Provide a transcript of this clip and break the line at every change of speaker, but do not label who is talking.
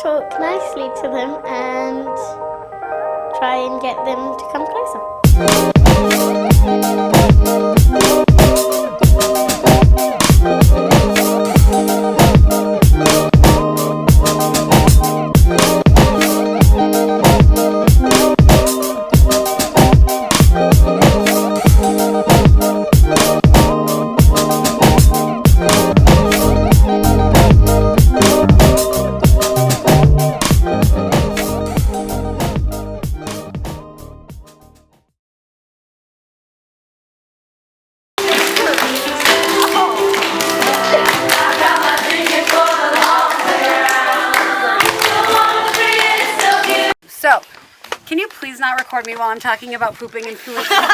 talk nicely to them and try and get them to come closer.
So, can you please not record me while I'm talking about pooping and pooing?